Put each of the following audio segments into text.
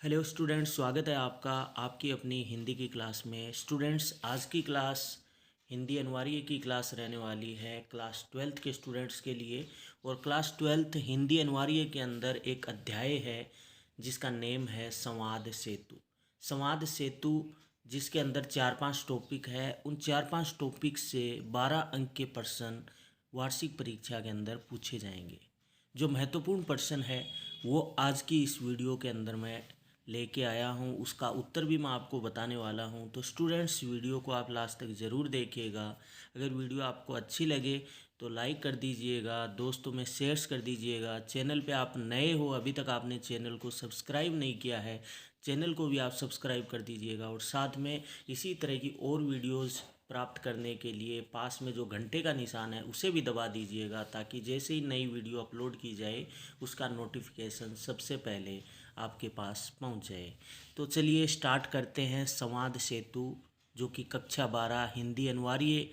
Hello students, स्वागत है आपका आपकी अपनी हिंदी की क्लास में। स्टूडेंट्स, आज की क्लास हिंदी अनिवार्य की क्लास रहने वाली है क्लास ट्वेल्थ के स्टूडेंट्स के लिए। और क्लास ट्वेल्थ हिंदी अनिवार्य के अंदर एक अध्याय है जिसका नेम है संवाद सेतु। संवाद सेतु जिसके अंदर 4-5 टॉपिक है। उन 4-5 टॉपिक से 12 अंक के प्रश्न वार्षिक परीक्षा के अंदर पूछे जाएंगे। जो महत्वपूर्ण प्रश्न है वो आज की इस वीडियो के अंदर मैं लेके आया हूँ, उसका उत्तर भी मैं आपको बताने वाला हूँ। तो स्टूडेंट्स, वीडियो को आप लास्ट तक ज़रूर देखिएगा। अगर वीडियो आपको अच्छी लगे तो लाइक कर दीजिएगा, दोस्तों में शेयर्स कर दीजिएगा। चैनल पे आप नए हो, अभी तक आपने चैनल को सब्सक्राइब नहीं किया है, चैनल को भी आप सब्सक्राइब कर दीजिएगा। और साथ में इसी तरह की और वीडियोज़ प्राप्त करने के लिए पास में जो घंटे का निशान है उसे भी दबा दीजिएगा, ताकि जैसे ही नई वीडियो अपलोड की जाए उसका नोटिफिकेशन सबसे पहले आपके पास पहुंच जाए। तो चलिए स्टार्ट करते हैं। संवाद सेतु जो कि कक्षा 12 हिंदी अनिवार्य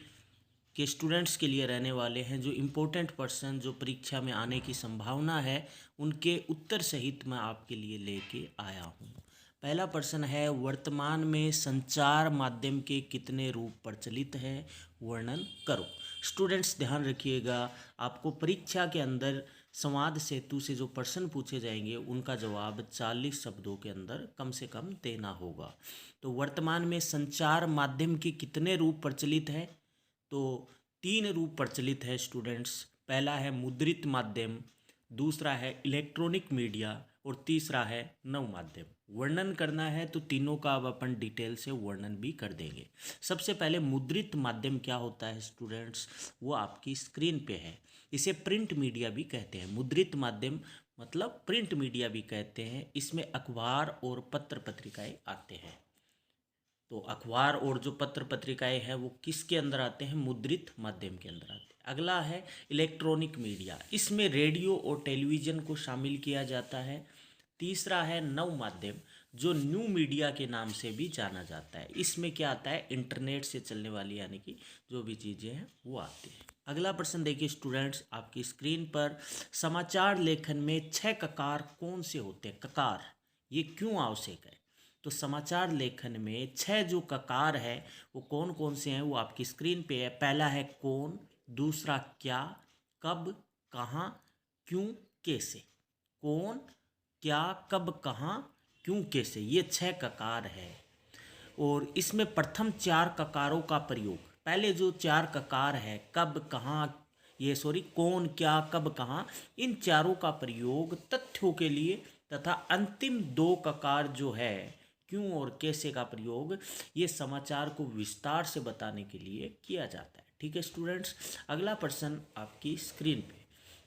के स्टूडेंट्स के लिए रहने वाले हैं। जो इम्पोर्टेंट पर्सन जो परीक्षा में आने की संभावना है उनके उत्तर सहित मैं आपके लिए लेके आया हूँ। पहला प्रश्न है, वर्तमान में संचार माध्यम के कितने रूप प्रचलित हैं, वर्णन करो। स्टूडेंट्स ध्यान रखिएगा, आपको परीक्षा के अंदर संवाद सेतु से जो प्रश्न पूछे जाएंगे उनका जवाब 40 शब्दों के अंदर कम से कम देना होगा। तो वर्तमान में संचार माध्यम के कितने रूप प्रचलित हैं? तो 3 रूप प्रचलित है स्टूडेंट्स। पहला है मुद्रित माध्यम, दूसरा है इलेक्ट्रॉनिक मीडिया और तीसरा है नव माध्यम। वर्णन करना है तो तीनों का अब अपन डिटेल से वर्णन भी कर देंगे। सबसे पहले मुद्रित माध्यम क्या होता है स्टूडेंट्स, वो आपकी स्क्रीन पे है। इसे प्रिंट मीडिया भी कहते हैं। मुद्रित माध्यम मतलब प्रिंट मीडिया भी कहते हैं। इसमें अखबार और पत्र पत्रिकाएं आते हैं। तो अखबार और जो पत्र पत्रिकाएं हैं वो किसके अंदर आते हैं? मुद्रित माध्यम के अंदर आते हैं। अगला है इलेक्ट्रॉनिक मीडिया, इसमें रेडियो और टेलीविज़न को शामिल किया जाता है। तीसरा है नव माध्यम, जो न्यू मीडिया के नाम से भी जाना जाता है। इसमें क्या आता है? इंटरनेट से चलने वाली यानी कि जो भी चीज़ें हैं वो आती हैं। अगला प्रश्न देखिए स्टूडेंट्स आपकी स्क्रीन पर, समाचार लेखन में 6 ककार कौन से होते हैं? ककार ये क्यों आवश्यक है? तो समाचार लेखन में 6 जो ककार है वो कौन कौन से हैं वो आपकी स्क्रीन पे है। पहला है कौन, दूसरा क्या, कब, कहाँ, क्यों, कैसे। कौन, क्या, कब, कहाँ, क्यों, कैसे, ये 6 ककार है। और इसमें प्रथम 4 ककारों का प्रयोग, पहले जो 4 ककार है कब, कहाँ, कौन, क्या, कब, कहाँ, इन चारों का प्रयोग तथ्यों के लिए तथा अंतिम 2 ककार जो है क्यों और कैसे का प्रयोग ये समाचार को विस्तार से बताने के लिए किया जाता है। ठीक है स्टूडेंट्स, अगला प्रश्न आपकी स्क्रीन पे,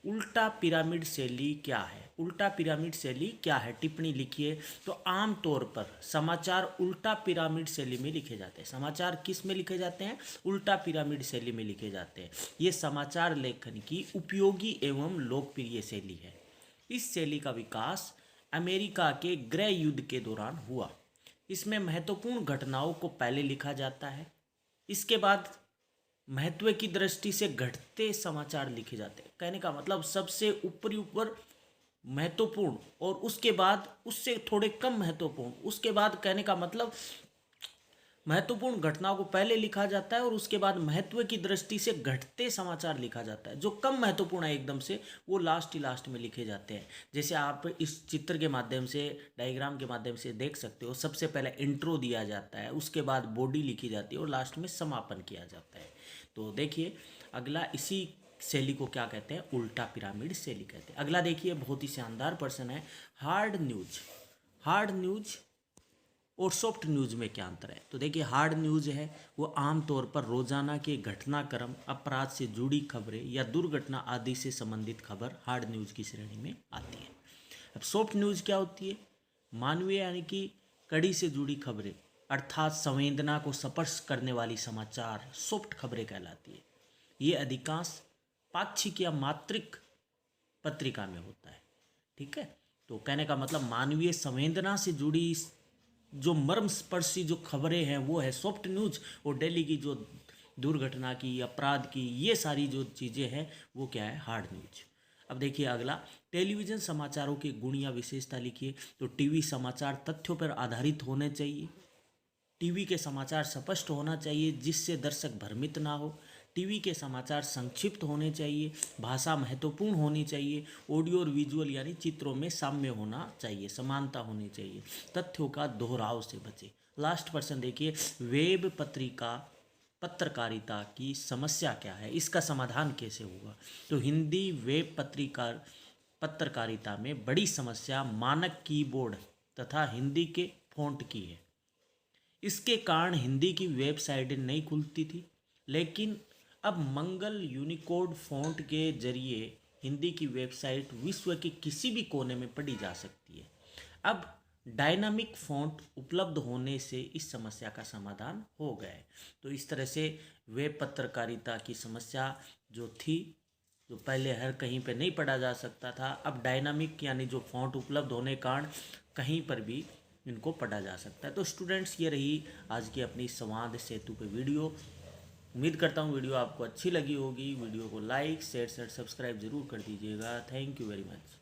उल्टा पिरामिड शैली क्या है? उल्टा पिरामिड शैली क्या है? टिप्पणी लिखिए। तो आमतौर पर समाचार उल्टा पिरामिड शैली में लिखे जाते हैं। समाचार किस में लिखे जाते हैं? उल्टा पिरामिड शैली में लिखे जाते हैं। ये समाचार लेखन की उपयोगी एवं लोकप्रिय शैली है। इस शैली का विकास अमेरिका के गृह युद्ध के दौरान हुआ। इसमें महत्वपूर्ण घटनाओं को पहले लिखा जाता है, इसके बाद महत्व की दृष्टि से घटते समाचार लिखे जाते हैं। कहने का मतलब सबसे ऊपरी ऊपर महत्वपूर्ण और उसके बाद उससे थोड़े कम महत्वपूर्ण, उसके बाद कहने का मतलब महत्वपूर्ण घटनाओं को पहले लिखा जाता है और उसके बाद महत्व की दृष्टि से घटते समाचार लिखा जाता है। जो कम महत्वपूर्ण है एकदम से वो लास्ट में लिखे जाते हैं। जैसे आप इस चित्र के माध्यम से, डायग्राम के माध्यम से देख सकते हो, सबसे पहले इंट्रो दिया जाता है, उसके बाद बॉडी लिखी जाती है और लास्ट में समापन किया जाता है। तो देखिए अगला इसी शैली को क्या कहते हैं? उल्टा पिरामिड शैली कहते हैं। अगला देखिए बहुत ही शानदार प्रश्न है, हार्ड न्यूज। हार्ड न्यूज और सॉफ्ट न्यूज़ में क्या अंतर है? तो देखिए हार्ड न्यूज़ है वो आमतौर पर रोजाना के घटनाक्रम, अपराध से जुड़ी खबरें या दुर्घटना आदि से संबंधित खबर हार्ड न्यूज़ की श्रेणी में आती है। अब सॉफ्ट न्यूज़ क्या होती है? मानवीय यानी कि कड़ी से जुड़ी खबरें, अर्थात संवेदना को स्पर्श करने वाली समाचार सॉफ्ट खबरें कहलाती है। ये अधिकांश पाक्षिक या मात्रिक पत्रिका में होता है। ठीक है, तो कहने का मतलब मानवीय संवेदना से जुड़ी जो मर्मस्पर्शी जो खबरें हैं वो है सॉफ्ट न्यूज़, और डेली की जो दुर्घटना की, अपराध की, ये सारी जो चीज़ें हैं वो क्या है? Hard news. अब देखिए अगला, टेलीविज़न समाचारों की गुण या विशेषता लिखिए। तो टीवी समाचार तथ्यों पर आधारित होने चाहिए। टीवी के समाचार स्पष्ट होना चाहिए जिससे दर्शक भ्रमित ना हो। टीवी के समाचार संक्षिप्त होने चाहिए। भाषा महत्वपूर्ण होनी चाहिए। ऑडियो और विजुअल यानी चित्रों में साम्य होना चाहिए, समानता होनी चाहिए। तथ्यों का दोहराव से बचे। लास्ट पर्सन देखिए, वेब पत्रकारिता की समस्या क्या है, इसका समाधान कैसे होगा। तो हिंदी वेब पत्रकारिता में बड़ी समस्या मानक कीबोर्ड तथा हिंदी के फ़ॉन्ट की है। इसके कारण हिंदी की वेबसाइटें नहीं खुलती थी, लेकिन अब मंगल यूनिकोड फ़ॉन्ट के जरिए हिंदी की वेबसाइट विश्व के किसी भी कोने में पढ़ी जा सकती है। अब डायनामिक फ़ॉन्ट उपलब्ध होने से इस समस्या का समाधान हो गया है। तो इस तरह से वेब पत्रकारिता की समस्या जो थी, जो पहले हर कहीं पे नहीं पढ़ा जा सकता था, अब डायनामिक यानी जो फ़ॉन्ट उपलब्ध होने के कारण कहीं पर भी इनको पढ़ा जा सकता है। तो स्टूडेंट्स, ये रही आज की अपनी संवाद सेतु पे वीडियो। उम्मीद करता हूँ वीडियो आपको अच्छी लगी होगी। वीडियो को लाइक शेयर सब्सक्राइब ज़रूर कर दीजिएगा। Thank you very much.